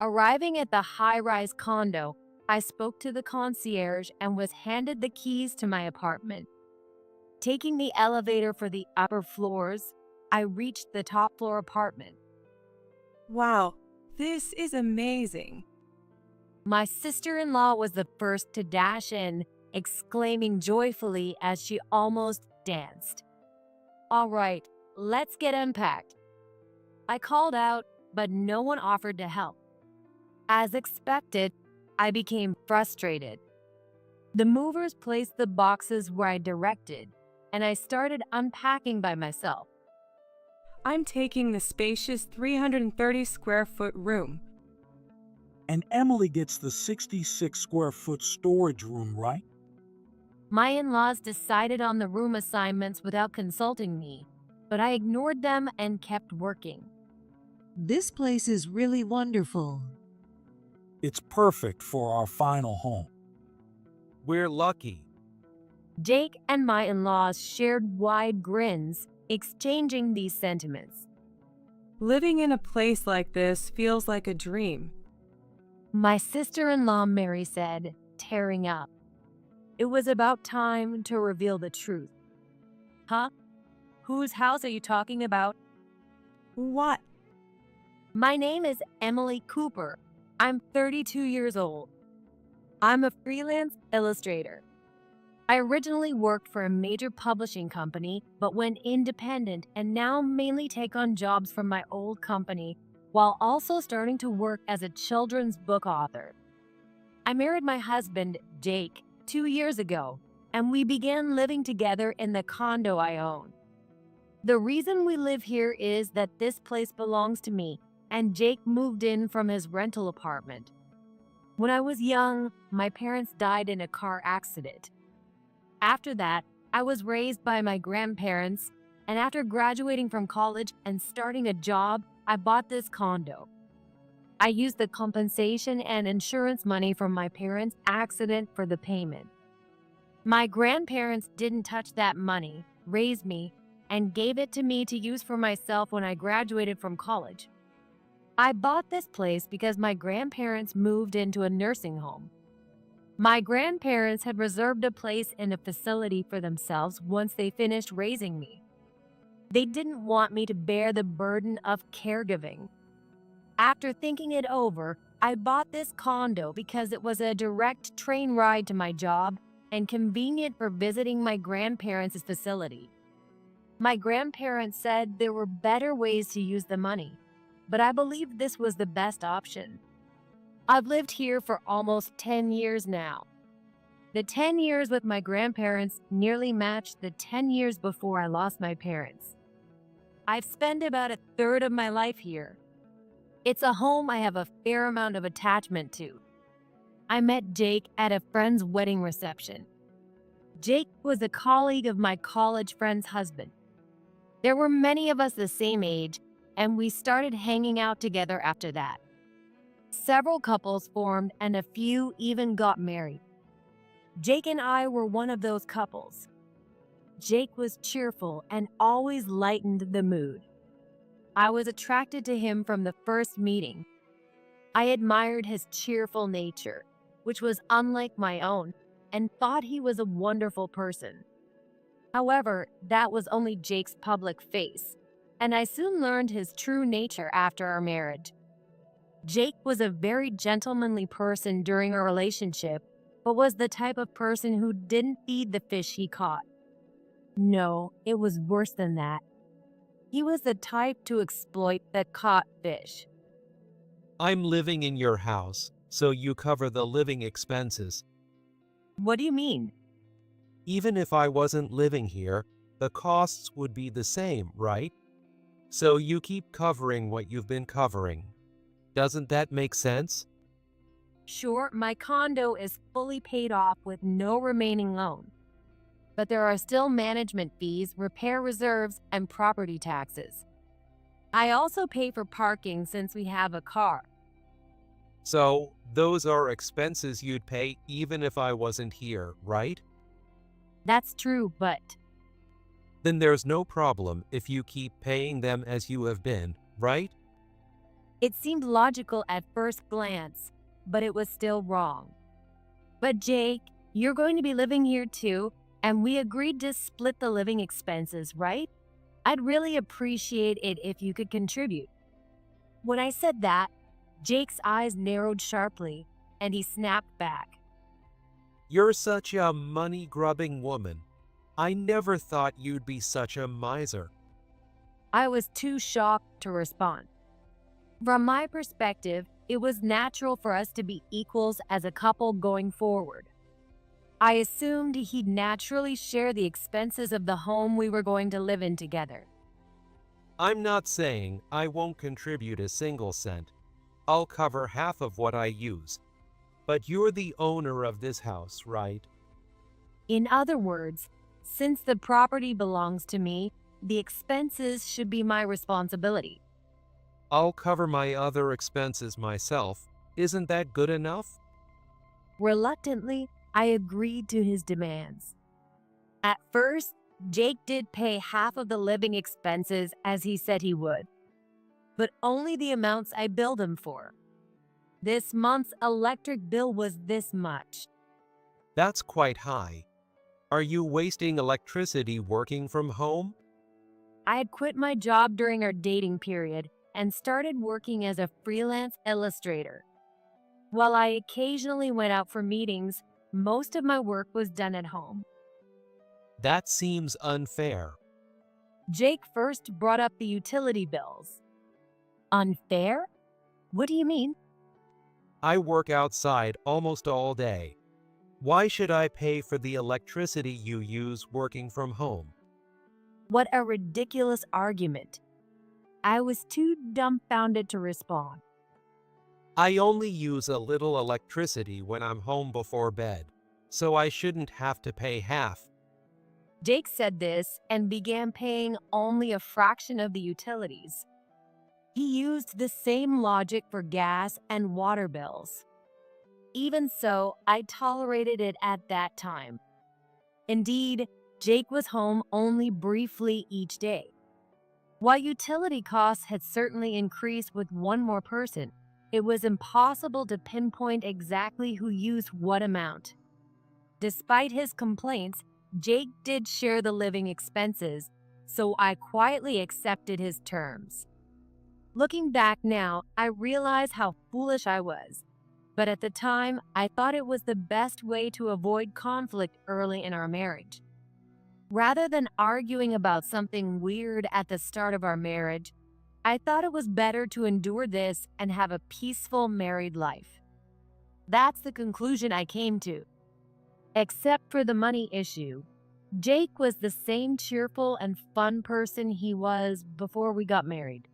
Arriving at the high-rise condo, I spoke to the concierge and was handed the keys to my apartment. Taking the elevator for the upper floors, I reached the top floor apartment. Wow, this is amazing. My sister-in-law was the first to dash in, exclaiming joyfully as she almost danced. "All right, let's get unpacked." I called out, but no one offered to help. As expected, I became frustrated. The movers placed the boxes where I directed, and I started unpacking by myself. I'm taking the spacious 330 square foot room. And Emily gets the 66 square foot storage room, right? My in-laws decided on the room assignments without consulting me, but I ignored them and kept working. This place is really wonderful. It's perfect for our final home. We're lucky. Jake and my in-laws shared wide grins, exchanging these sentiments. Living in a place like this feels like a dream. My sister-in-law Mary said, tearing up. It was about time to reveal the truth. "Huh? Whose house are you talking about?" What? "My name is Emily Cooper. I'm 32 years old. I'm a freelance illustrator. I originally worked for a major publishing company, but went independent and now mainly take on jobs from my old company while also starting to work as a children's book author. I married my husband, Jake, 2 years ago, and we began living together in the condo I own. The reason we live here is that this place belongs to me, and Jake moved in from his rental apartment. When I was young, my parents died in a car accident. After that, I was raised by my grandparents, and after graduating from college and starting a job, I bought this condo. I used the compensation and insurance money from my parents' accident for the payment. My grandparents didn't touch that money, raised me, and gave it to me to use for myself when I graduated from college. I bought this place because my grandparents moved into a nursing home. My grandparents had reserved a place in a facility for themselves once they finished raising me. They didn't want me to bear the burden of caregiving. After thinking it over, I bought this condo because it was a direct train ride to my job and convenient for visiting my grandparents' facility. My grandparents said there were better ways to use the money, but I believed this was the best option. I've lived here for almost 10 years now. The 10 years with my grandparents nearly matched the 10 years before I lost my parents. I've spent about a third of my life here. It's a home I have a fair amount of attachment to. I met Jake at a friend's wedding reception. Jake was a colleague of my college friend's husband. There were many of us the same age, and we started hanging out together after that. Several couples formed and a few even got married. Jake and I were one of those couples. Jake was cheerful and always lightened the mood. I was attracted to him from the first meeting. I admired his cheerful nature, which was unlike my own, and thought he was a wonderful person. However, that was only Jake's public face, and I soon learned his true nature after our marriage. Jake was a very gentlemanly person during our relationship, but was the type of person who didn't feed the fish he caught. No, it was worse than that. He was the type to exploit the caught fish. I'm living in your house, so you cover the living expenses. What do you mean? Even if I wasn't living here, the costs would be the same, right? So you keep covering what you've been covering. Doesn't that make sense? Sure, my condo is fully paid off with no remaining loan. But there are still management fees, repair reserves, and property taxes. I also pay for parking since we have a car. So, those are expenses you'd pay even if I wasn't here, right? That's true, but Then there's no problem if you keep paying them as you have been, right? It seemed logical at first glance, but it was still wrong. But Jake, you're going to be living here too, and we agreed to split the living expenses, right? I'd really appreciate it if you could contribute. When I said that, Jake's eyes narrowed sharply, and he snapped back. You're such a money-grubbing woman. I never thought you'd be such a miser. I was too shocked to respond. From my perspective, it was natural for us to be equals as a couple going forward. I assumed he'd naturally share the expenses of the home we were going to live in together. I'm not saying I won't contribute a single cent. I'll cover half of what I use. But you're the owner of this house, right? In other words, since the property belongs to me, the expenses should be my responsibility. I'll cover my other expenses myself. Isn't that good enough? Reluctantly, I agreed to his demands. At first, Jake did pay half of the living expenses as he said he would, but only the amounts I billed him for. This month's electric bill was this much. That's quite high. Are you wasting electricity working from home? I had quit my job during our dating period and started working as a freelance illustrator. While I occasionally went out for meetings, most of my work was done at home. That seems unfair. Jake first brought up the utility bills. Unfair? What do you mean? I work outside almost all day. Why should I pay for the electricity you use working from home? What a ridiculous argument. I was too dumbfounded to respond. I only use a little electricity when I'm home before bed, so I shouldn't have to pay half. Jake said this and began paying only a fraction of the utilities. He used the same logic for gas and water bills. Even so, I tolerated it at that time. Indeed, Jake was home only briefly each day. While utility costs had certainly increased with one more person, it was impossible to pinpoint exactly who used what amount. Despite his complaints, Jake did share the living expenses, so I quietly accepted his terms. Looking back now, I realize how foolish I was. But at the time, I thought it was the best way to avoid conflict early in our marriage. Rather than arguing about something weird at the start of our marriage, I thought it was better to endure this and have a peaceful married life. That's the conclusion I came to. Except for the money issue, Jake was the same cheerful and fun person he was before we got married.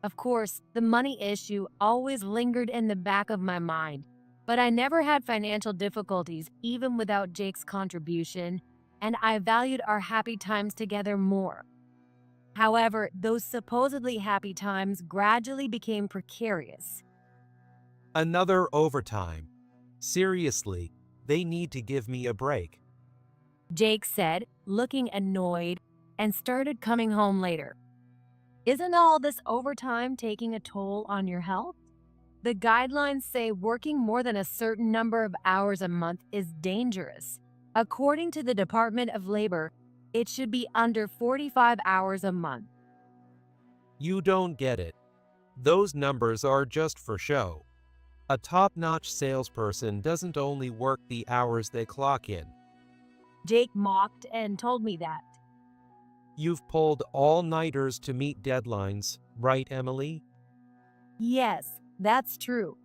Of course, the money issue always lingered in the back of my mind, but I never had financial difficulties even without Jake's contribution, and I valued our happy times together more. However, those supposedly happy times gradually became precarious. Another overtime. Seriously, they need to give me a break. Jake said, looking annoyed, and started coming home later. Isn't all this overtime taking a toll on your health? The guidelines say working more than a certain number of hours a month is dangerous. According to the Department of Labor, it should be under 45 hours a month. You don't get it. Those numbers are just for show. A top-notch salesperson doesn't only work the hours they clock in. Jake mocked and told me that. You've pulled all-nighters to meet deadlines, right, Emily? Yes, that's true.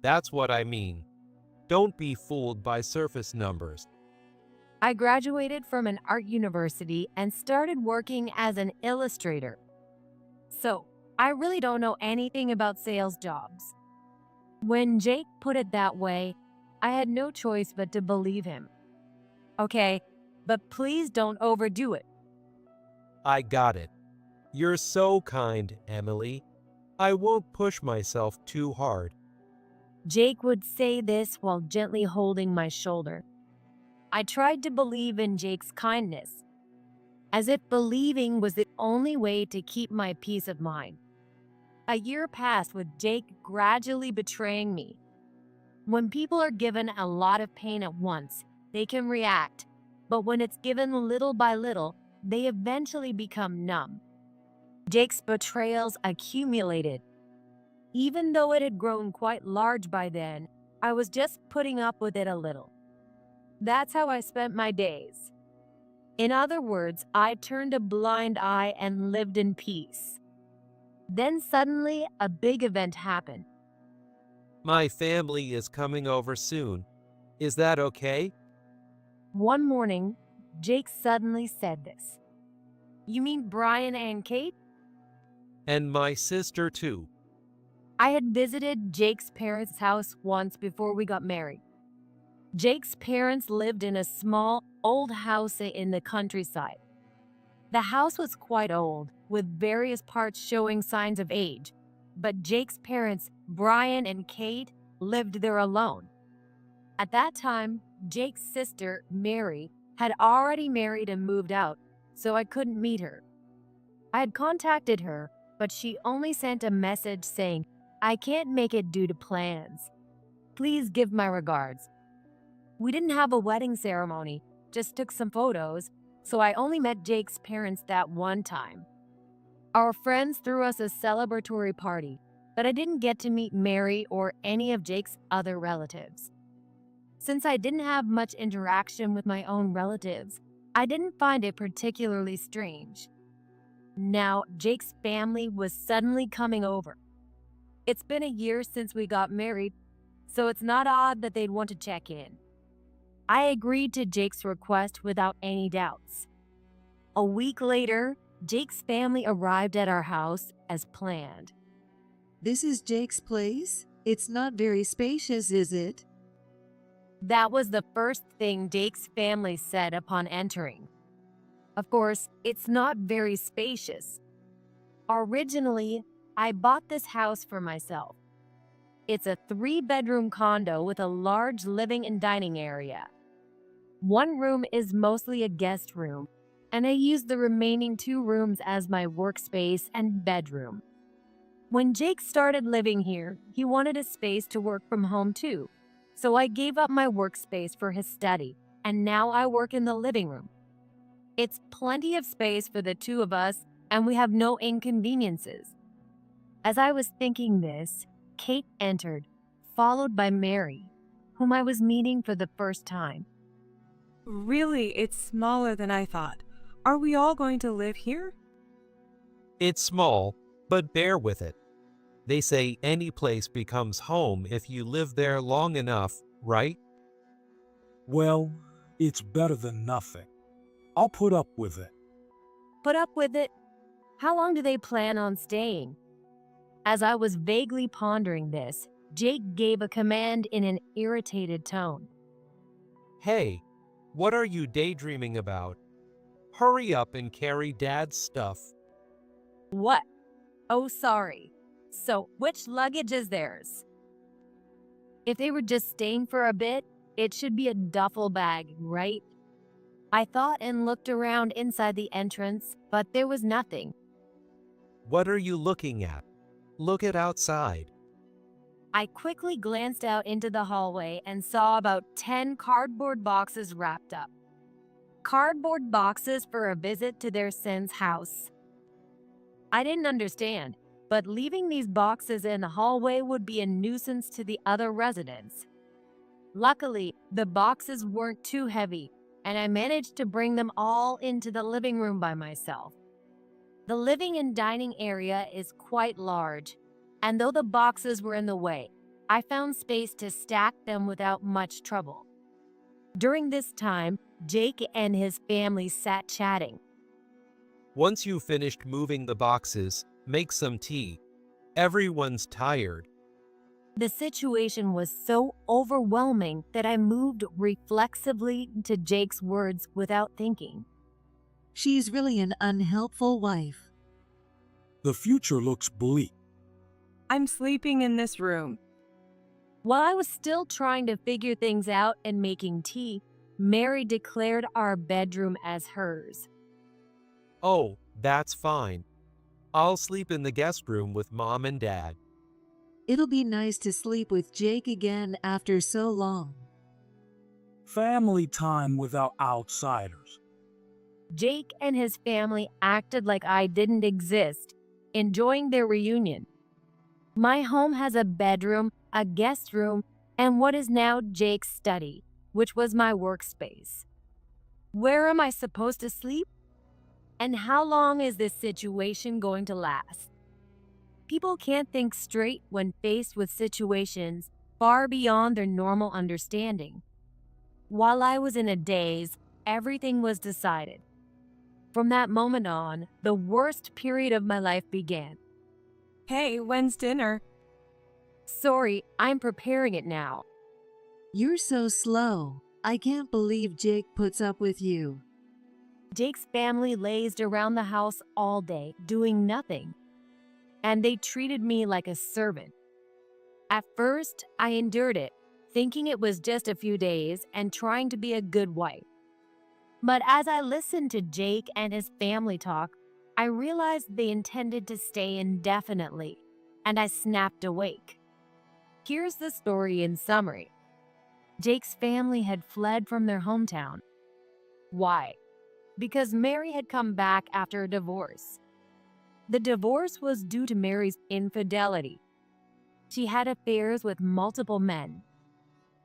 That's what I mean. Don't be fooled by surface numbers. I graduated from an art university and started working as an illustrator. So, I really don't know anything about sales jobs. When Jake put it that way, I had no choice but to believe him. Okay, but please don't overdo it. I got it. You're so kind, Emily. I won't push myself too hard. Jake would say this while gently holding my shoulder. I tried to believe in Jake's kindness, as if believing was the only way to keep my peace of mind. A year passed with Jake gradually betraying me. When people are given a lot of pain at once, they can react, but when it's given little by little, they eventually become numb. Jake's betrayals accumulated. Even though it had grown quite large by then, I was just putting up with it a little. That's how I spent my days. In other words, I turned a blind eye and lived in peace. Then suddenly, a big event happened. My family is coming over soon. Is that okay? One morning, Jake suddenly said this. You mean Brian and Kate? And my sister too. I had visited Jake's parents' house once before we got married. Jake's parents lived in a small, old house in the countryside. The house was quite old, with various parts showing signs of age, but Jake's parents, Brian and Kate, lived there alone. At that time, Jake's sister, Mary, had already married and moved out, so I couldn't meet her. I had contacted her, but she only sent a message saying, I can't make it due to plans. Please give my regards. We didn't have a wedding ceremony, just took some photos, so I only met Jake's parents that one time. Our friends threw us a celebratory party, but I didn't get to meet Mary or any of Jake's other relatives. Since I didn't have much interaction with my own relatives, I didn't find it particularly strange. Now, Jake's family was suddenly coming over. It's been a year since we got married, so it's not odd that they'd want to check in. I agreed to Jake's request without any doubts. A week later, Jake's family arrived at our house as planned. This is Jake's place? It's not very spacious, is it? That was the first thing Jake's family said upon entering. Of course, it's not very spacious. Originally, I bought this house for myself. It's a 3-bedroom condo with a large living and dining area. One room is mostly a guest room, and I use the remaining 2 rooms as my workspace and bedroom. When Jake started living here, he wanted a space to work from home too, so I gave up my workspace for his study, and now I work in the living room. It's plenty of space for the 2 of us, and we have no inconveniences. As I was thinking this, Kate entered, followed by Mary, whom I was meeting for the first time. Really, it's smaller than I thought. Are we all going to live here? It's small, but bear with it. They say any place becomes home if you live there long enough, right? Well, it's better than nothing. I'll put up with it. Put up with it? How long do they plan on staying? As I was vaguely pondering this, Jake gave a command in an irritated tone. Hey, what are you daydreaming about? Hurry up and carry Dad's stuff. What? Oh, sorry. So, which luggage is theirs? If they were just staying for a bit, it should be a duffel bag, right? I thought and looked around inside the entrance, but there was nothing. What are you looking at? Look at outside. I quickly glanced out into the hallway and saw about 10 cardboard boxes wrapped up. Cardboard boxes for a visit to their son's house. I didn't understand, but leaving these boxes in the hallway would be a nuisance to the other residents. Luckily, the boxes weren't too heavy, and I managed to bring them all into the living room by myself. The living and dining area is quite large, and though the boxes were in the way, I found space to stack them without much trouble. During this time, Jake and his family sat chatting. Once you've finished moving the boxes, make some tea. Everyone's tired. The situation was so overwhelming that I moved reflexively to Jake's words without thinking. She's really an unhelpful wife. The future looks bleak. I'm sleeping in this room. While I was still trying to figure things out and making tea, Mary declared our bedroom as hers. Oh, that's fine. I'll sleep in the guest room with Mom and Dad. It'll be nice to sleep with Jake again after so long. Family time without outsiders. Jake and his family acted like I didn't exist, enjoying their reunion. My home has a bedroom, a guest room, and what is now Jake's study, which was my workspace. Where am I supposed to sleep? And how long is this situation going to last? People can't think straight when faced with situations far beyond their normal understanding. While I was in a daze, everything was decided. From that moment on, the worst period of my life began. Hey, when's dinner? Sorry, I'm preparing it now. You're so slow. I can't believe Jake puts up with you. Jake's family lazed around the house all day, doing nothing. And they treated me like a servant. At first, I endured it, thinking it was just a few days and trying to be a good wife. But as I listened to Jake and his family talk, I realized they intended to stay indefinitely, and I snapped awake. Here's the story in summary. Jake's family had fled from their hometown. Why? Because Mary had come back after a divorce. The divorce was due to Mary's infidelity. She had affairs with multiple men.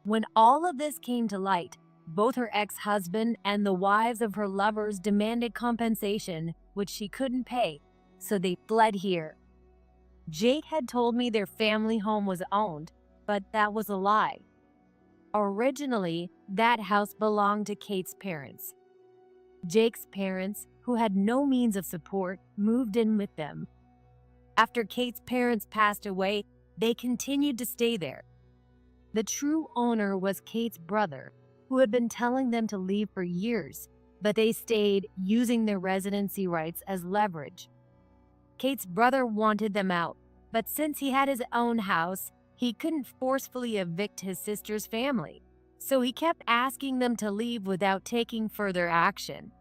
When all of this came to light, both her ex-husband and the wives of her lovers demanded compensation, which she couldn't pay, so they fled here. Jake had told me their family home was owned, but that was a lie. Originally, that house belonged to Kate's parents. Jake's parents, who had no means of support, moved in with them. After Kate's parents passed away, they continued to stay there. The true owner was Kate's brother, who had been telling them to leave for years, but they stayed, using their residency rights as leverage. Kate's brother wanted them out, but since he had his own house, he couldn't forcefully evict his sister's family, so he kept asking them to leave without taking further action.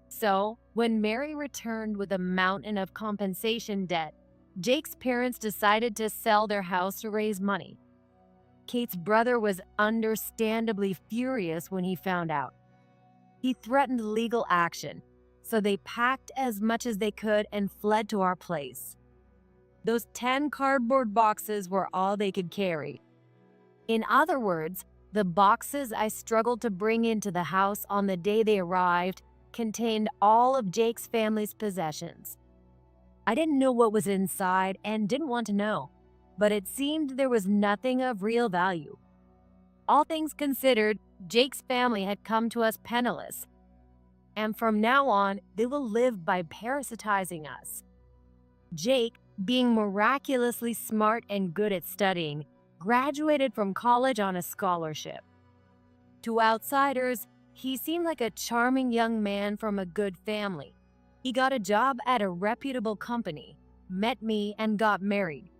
So, when Mary returned with a mountain of compensation debt, Jake's parents decided to sell their house to raise money. Kate's brother was understandably furious when he found out. He threatened legal action, so they packed as much as they could and fled to our place. Those 10 cardboard boxes were all they could carry. In other words, the boxes I struggled to bring into the house on the day they arrived contained all of Jake's family's possessions. I didn't know what was inside and didn't want to know, but it seemed there was nothing of real value. All things considered, Jake's family had come to us penniless, and from now on, they will live by parasitizing us. Jake, being miraculously smart and good at studying, graduated from college on a scholarship. To outsiders, he seemed like a charming young man from a good family. He got a job at a reputable company, met me, and got married.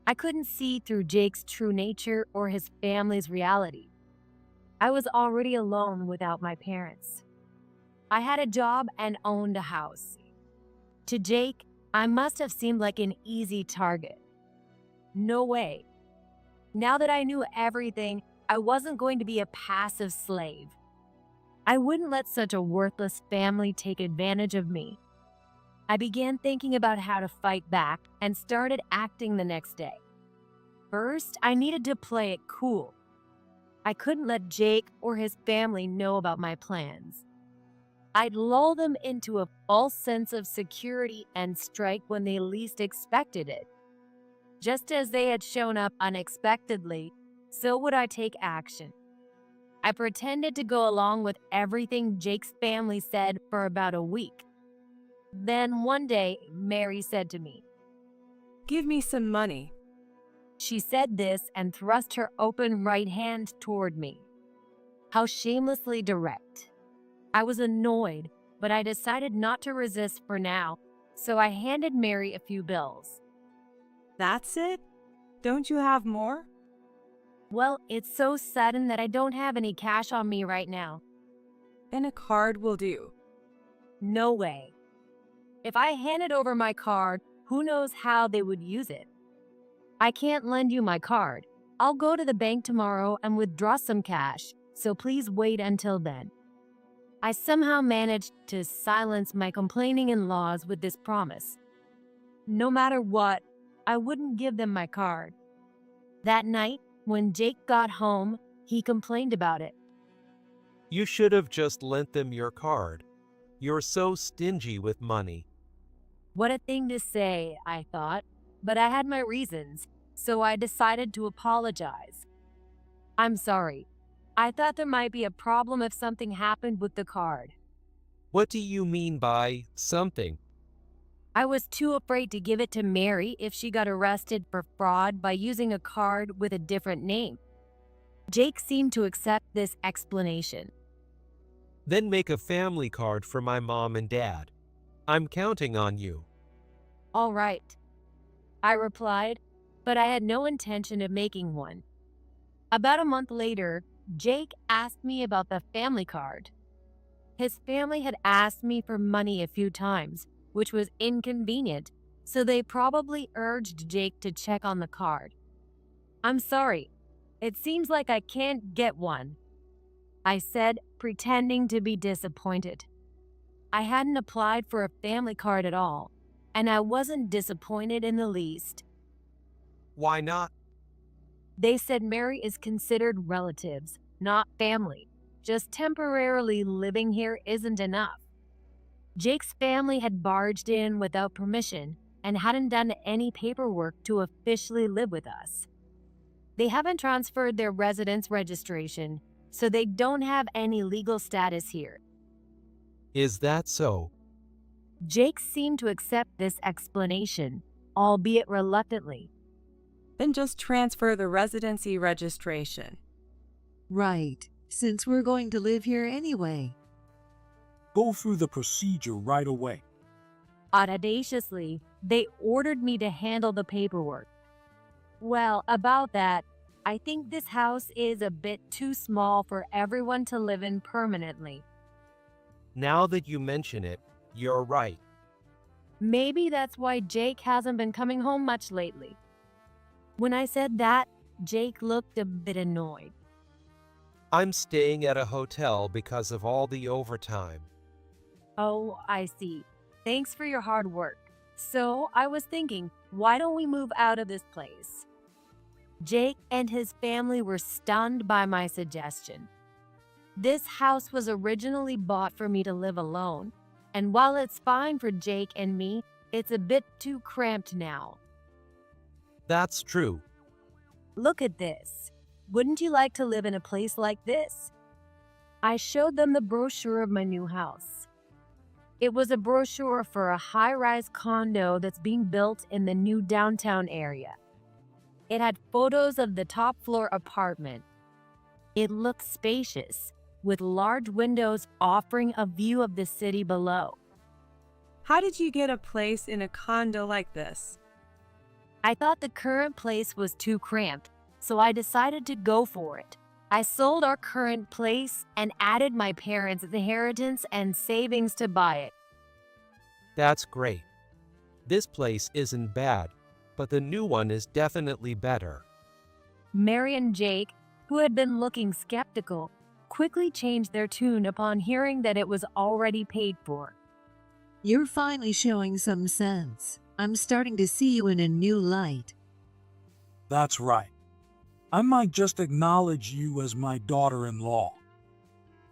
I couldn't see through Jake's true nature or his family's reality. I was already alone without my parents. I had a job and owned a house. To Jake, I must have seemed like an easy target. No way. Now that I knew everything, I wasn't going to be a passive slave. I wouldn't let such a worthless family take advantage of me. I began thinking about how to fight back and started acting the next day. First, I needed to play it cool. I couldn't let Jake or his family know about my plans. I'd lull them into a false sense of security and strike when they least expected it. Just as they had shown up unexpectedly, so would I take action. I pretended to go along with everything Jake's family said for about a week. Then one day, Mary said to me, Give me some money. She said this and thrust her open right hand toward me. How shamelessly direct. I was annoyed, but I decided not to resist for now, so I handed Mary a few bills. That's it? Don't you have more? Well, it's so sudden that I don't have any cash on me right now. Then a card will do. No way. If I handed over my card, who knows how they would use it? I can't lend you my card. I'll go to the bank tomorrow and withdraw some cash, so please wait until then. I somehow managed to silence my complaining in-laws with this promise. No matter what, I wouldn't give them my card. That night, when Jake got home, he complained about it. You should have just lent them your card. You're so stingy with money. What a thing to say, I thought, but I had my reasons, so I decided to apologize. I'm sorry. I thought there might be a problem if something happened with the card. What do you mean by something? I was too afraid to give it to Mary if she got arrested for fraud by using a card with a different name. Jake seemed to accept this explanation. Then make a family card for my mom and dad. I'm counting on you. All right, I replied, but I had no intention of making one. About a month later, Jake asked me about the family card. His family had asked me for money a few times, which was inconvenient, so they probably urged Jake to check on the card. I'm sorry, it seems like I can't get one, I said, pretending to be disappointed. I hadn't applied for a family card at all, and I wasn't disappointed in the least. Why not? They said Mary is considered relatives, not family. Just temporarily living here isn't enough. Jake's family had barged in without permission and hadn't done any paperwork to officially live with us. They haven't transferred their residence registration, so they don't have any legal status here. Is that so? Jake seemed to accept this explanation, albeit reluctantly. Then just transfer the residency registration. Right, since we're going to live here anyway. Go through the procedure right away. Audaciously, they ordered me to handle the paperwork. Well, about that, I think this house is a bit too small for everyone to live in permanently. Now that you mention it, you're right. Maybe that's why Jake hasn't been coming home much lately. When I said that, Jake looked a bit annoyed. I'm staying at a hotel because of all the overtime. Oh, I see. Thanks for your hard work. So I was thinking, why don't we move out of this place? Jake and his family were stunned by my suggestion. This house was originally bought for me to live alone, and while it's fine for Jake and me, it's a bit too cramped now. That's true. Look at this. Wouldn't you like to live in a place like this? I showed them the brochure of my new house. It was a brochure for a high-rise condo that's being built in the new downtown area. It had photos of the top-floor apartment. It looked spacious, with large windows offering a view of the city below. How did you get a place in a condo like this? I thought the current place was too cramped, so I decided to go for it. I sold our current place and added my parents' inheritance and savings to buy it. That's great. This place isn't bad, but the new one is definitely better. Mary and Jake, who had been looking skeptical, quickly changed their tune upon hearing that it was already paid for. You're finally showing some sense. I'm starting to see you in a new light. That's right. I might just acknowledge you as my daughter-in-law.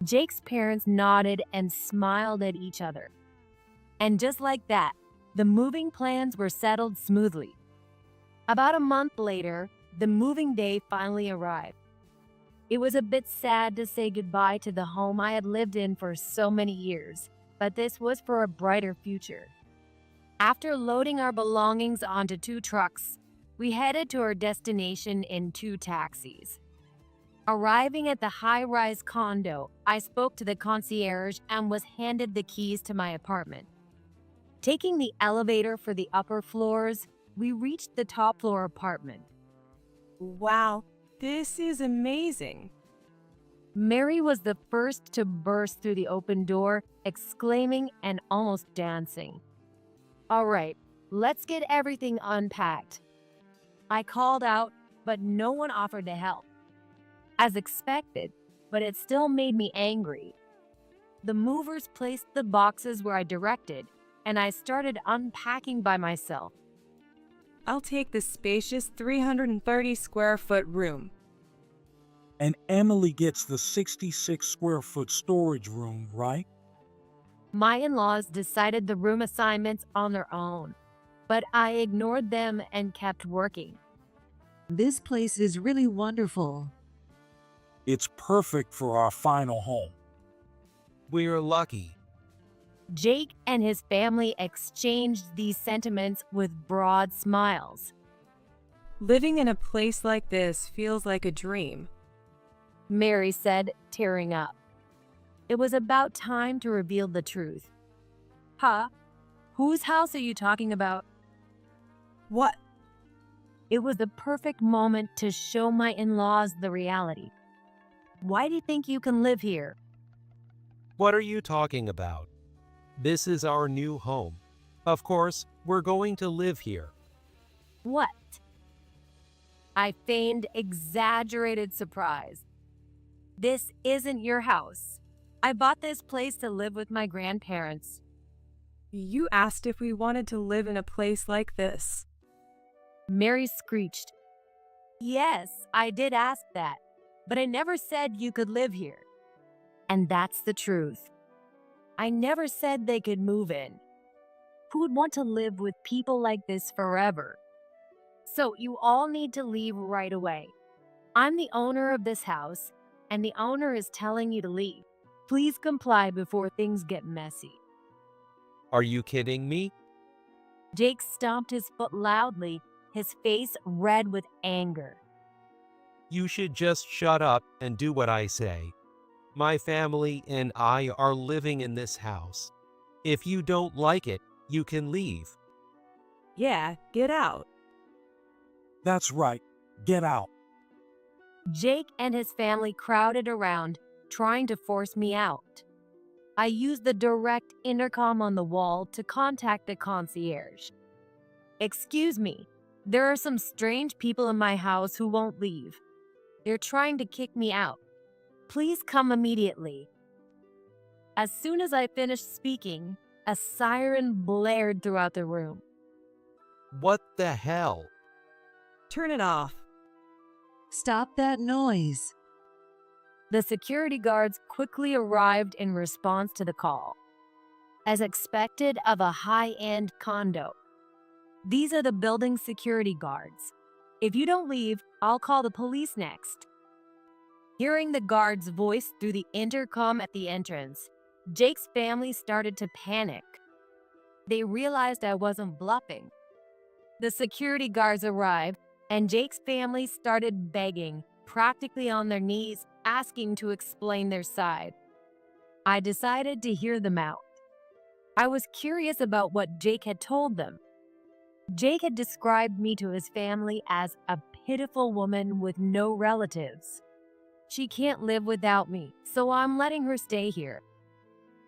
Jake's parents nodded and smiled at each other. And just like that, the moving plans were settled smoothly. About a month later, the moving day finally arrived. It was a bit sad to say goodbye to the home I had lived in for so many years, but this was for a brighter future. After loading our belongings onto 2 trucks, we headed to our destination in 2 taxis. Arriving at the high-rise condo, I spoke to the concierge and was handed the keys to my apartment. Taking the elevator for the upper floors, we reached the top-floor apartment. Wow, this is amazing. Mary was the first to burst through the open door, exclaiming and almost dancing. All right, let's get everything unpacked. I called out, but no one offered to help. As expected, but it still made me angry. The movers placed the boxes where I directed, and I started unpacking by myself. I'll take the spacious 330 square foot room. And Emily gets the 66 square foot storage room, right? My in-laws decided the room assignments on their own, but I ignored them and kept working. This place is really wonderful. It's perfect for our final home. We're lucky. Jake and his family exchanged these sentiments with broad smiles. Living in a place like this feels like a dream. Mary said, tearing up. It was about time to reveal the truth. Huh? Whose house are you talking about? What? It was the perfect moment to show my in-laws the reality. Why do you think you can live here? What are you talking about? This is our new home. Of course, we're going to live here. What? I feigned exaggerated surprise. This isn't your house. I bought this place to live with my grandparents. You asked if we wanted to live in a place like this. Mary screeched. Yes, I did ask that, but I never said you could live here. And that's the truth. I never said they could move in. Who would want to live with people like this forever? So you all need to leave right away. I'm the owner of this house, and the owner is telling you to leave. Please comply before things get messy. Are you kidding me? Jake stomped his foot loudly, his face red with anger. You should just shut up and do what I say. My family and I are living in this house. If you don't like it, you can leave. Yeah, get out. That's right. Get out. Jake and his family crowded around, trying to force me out. I used the direct intercom on the wall to contact the concierge. Excuse me, there are some strange people in my house who won't leave. They're trying to kick me out. Please come immediately. As soon as I finished speaking, a siren blared throughout the room. What the hell? Turn it off. Stop that noise. The security guards quickly arrived in response to the call. As expected of a high-end condo. These are the building security guards. If you don't leave, I'll call the police next. Hearing the guard's voice through the intercom at the entrance, Jake's family started to panic. They realized I wasn't bluffing. The security guards arrived, and Jake's family started begging, practically on their knees, asking to explain their side. I decided to hear them out. I was curious about what Jake had told them. Jake had described me to his family as a pitiful woman with no relatives. She can't live without me, so I'm letting her stay here.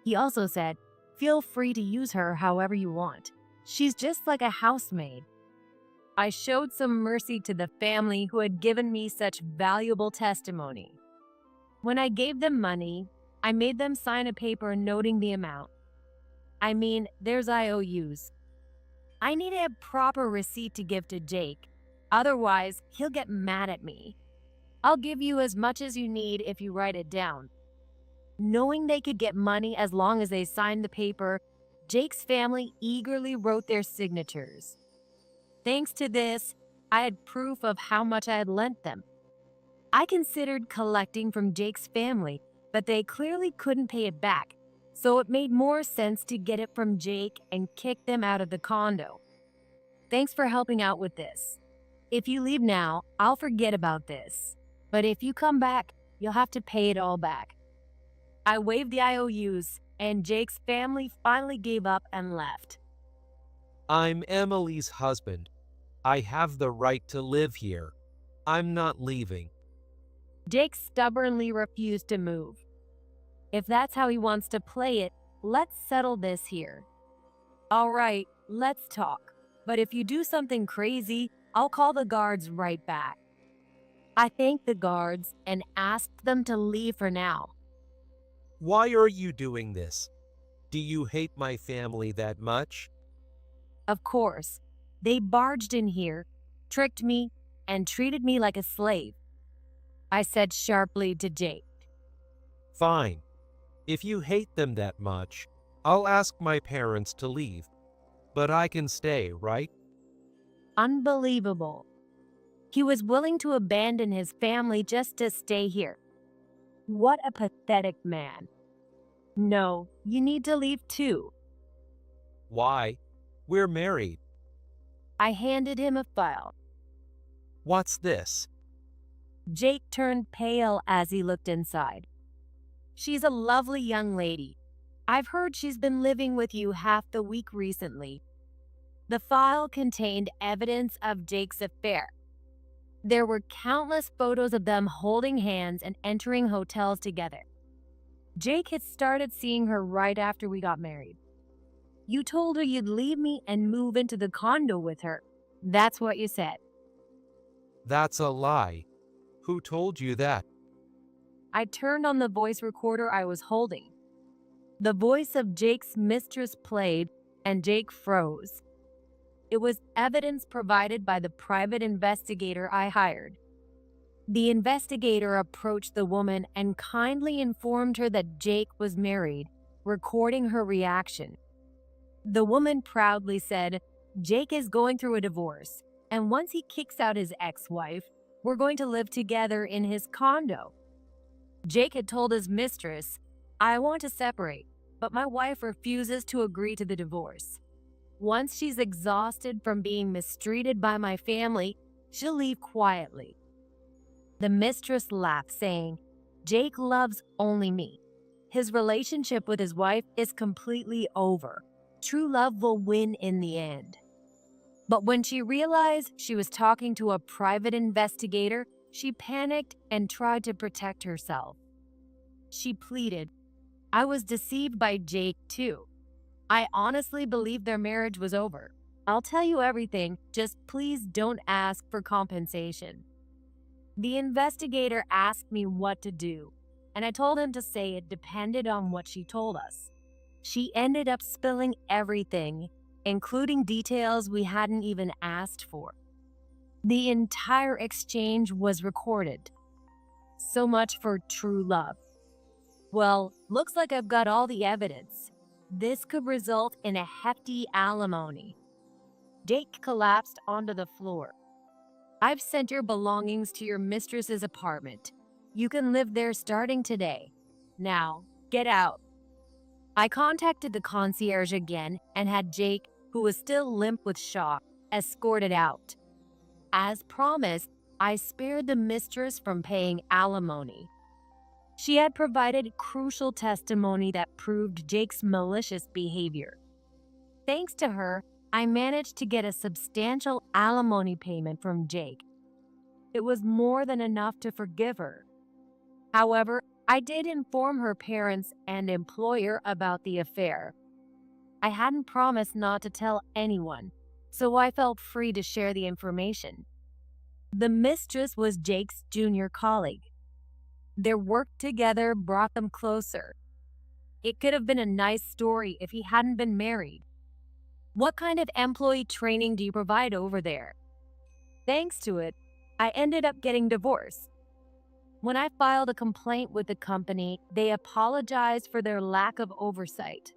He also said, feel free to use her however you want. She's just like a housemaid. I showed some mercy to the family who had given me such valuable testimony. When I gave them money, I made them sign a paper noting the amount. I mean, there's IOUs. I need a proper receipt to give to Jake. Otherwise, he'll get mad at me. I'll give you as much as you need if you write it down. Knowing they could get money as long as they signed the paper, Jake's family eagerly wrote their signatures. Thanks to this, I had proof of how much I had lent them. I considered collecting from Jake's family, but they clearly couldn't pay it back, so it made more sense to get it from Jake and kick them out of the condo. Thanks for helping out with this. If you leave now, I'll forget about this. But if you come back, you'll have to pay it all back. I waived the IOUs, and Jake's family finally gave up and left. I'm Emily's husband. I have the right to live here. I'm not leaving. Jake stubbornly refused to move. If that's how he wants to play it, let's settle this here. All right, let's talk. But if you do something crazy, I'll call the guards right back. I thanked the guards and asked them to leave for now. Why are you doing this? Do you hate my family that much? Of course, they barged in here, tricked me, and treated me like a slave. I said sharply to Jake. Fine. If you hate them that much, I'll ask my parents to leave. But I can stay, right? Unbelievable. He was willing to abandon his family just to stay here. What a pathetic man. No, you need to leave too. Why? We're married. I handed him a file. What's this? Jake turned pale as he looked inside. She's a lovely young lady. I've heard she's been living with you half the week recently. The file contained evidence of Jake's affair. There were countless photos of them holding hands and entering hotels together. Jake had started seeing her right after we got married. You told her you'd leave me and move into the condo with her. That's what you said. That's a lie. Who told you that? I turned on the voice recorder I was holding. The voice of Jake's mistress played, and Jake froze. It was evidence provided by the private investigator I hired. The investigator approached the woman and kindly informed her that Jake was married, recording her reaction. The woman proudly said, Jake is going through a divorce, and once he kicks out his ex-wife, we're going to live together in his condo. Jake had told his mistress, I want to separate, but my wife refuses to agree to the divorce. Once she's exhausted from being mistreated by my family, she'll leave quietly. The mistress laughed, saying, Jake loves only me. His relationship with his wife is completely over. True love will win in the end. But when she realized she was talking to a private investigator, she panicked and tried to protect herself. She pleaded, I was deceived by Jake too. I honestly believed their marriage was over. I'll tell you everything, just please don't ask for compensation. The investigator asked me what to do, and I told him to say it depended on what she told us. She ended up spilling everything, including details we hadn't even asked for. The entire exchange was recorded. So much for true love. Well, looks like I've got all the evidence. This could result in a hefty alimony. Jake collapsed onto the floor. I've sent your belongings to your mistress's apartment. You can live there starting today. Now, get out. I contacted the concierge again and had Jake, who was still limp with shock, escorted out. As promised, I spared the mistress from paying alimony. She had provided crucial testimony that proved Jake's malicious behavior. Thanks to her, I managed to get a substantial alimony payment from Jake. It was more than enough to forgive her. However, I did inform her parents and employer about the affair. I hadn't promised not to tell anyone, so I felt free to share the information. The mistress was Jake's junior colleague. Their work together brought them closer. It could have been a nice story if he hadn't been married. What kind of employee training do you provide over there? Thanks to it, I ended up getting divorced. When I filed a complaint with the company, they apologized for their lack of oversight.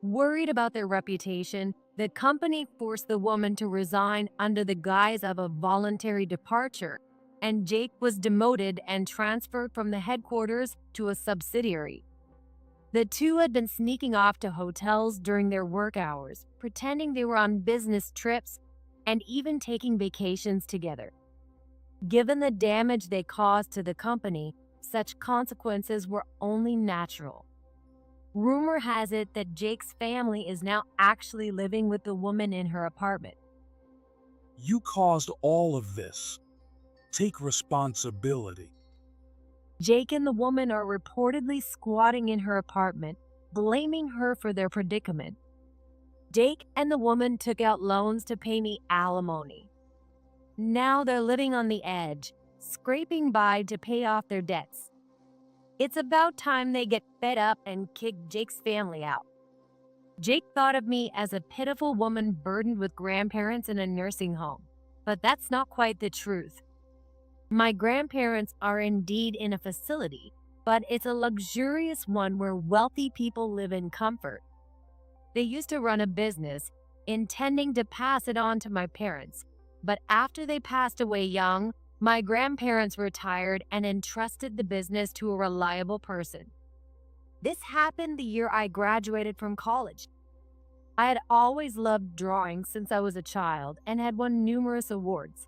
Worried about their reputation, the company forced the woman to resign under the guise of a voluntary departure, and Jake was demoted and transferred from the headquarters to a subsidiary. The two had been sneaking off to hotels during their work hours, pretending they were on business trips, and even taking vacations together. Given the damage they caused to the company, such consequences were only natural. Rumor has it that Jake's family is now actually living with the woman in her apartment. You caused all of this. Take responsibility. Jake and the woman are reportedly squatting in her apartment, blaming her for their predicament. Jake and the woman took out loans to pay me alimony. Now they're living on the edge, scraping by to pay off their debts. It's about time they get fed up and kick Jake's family out. Jake thought of me as a pitiful woman burdened with grandparents in a nursing home, but that's not quite the truth. My grandparents are indeed in a facility, but it's a luxurious one where wealthy people live in comfort. They used to run a business, intending to pass it on to my parents, but after they passed away young, my grandparents retired and entrusted the business to a reliable person. This happened the year I graduated from college. I had always loved drawing since I was a child and had won numerous awards.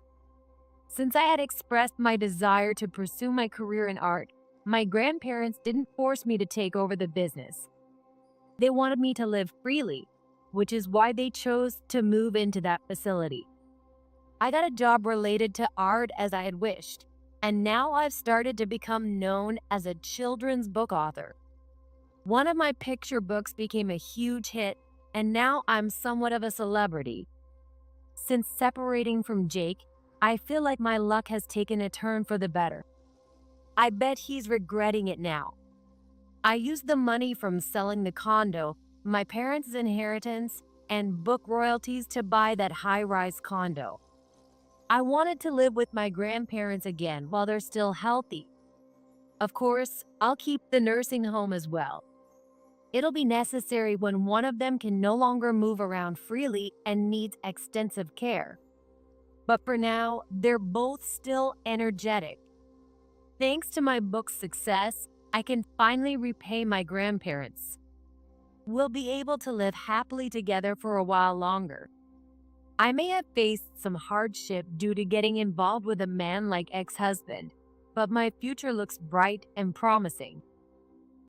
Since I had expressed my desire to pursue my career in art, my grandparents didn't force me to take over the business. They wanted me to live freely, which is why they chose to move into that facility. I got a job related to art as I had wished, and now I've started to become known as a children's book author. One of my picture books became a huge hit, and now I'm somewhat of a celebrity. Since separating from Jake, I feel like my luck has taken a turn for the better. I bet he's regretting it now. I used the money from selling the condo, my parents' inheritance, and book royalties to buy that high-rise condo. I wanted to live with my grandparents again while they're still healthy. Of course, I'll keep the nursing home as well. It'll be necessary when one of them can no longer move around freely and needs extensive care. But for now, they're both still energetic. Thanks to my book's success, I can finally repay my grandparents. We'll be able to live happily together for a while longer. I may have faced some hardship due to getting involved with a man like ex-husband, but my future looks bright and promising.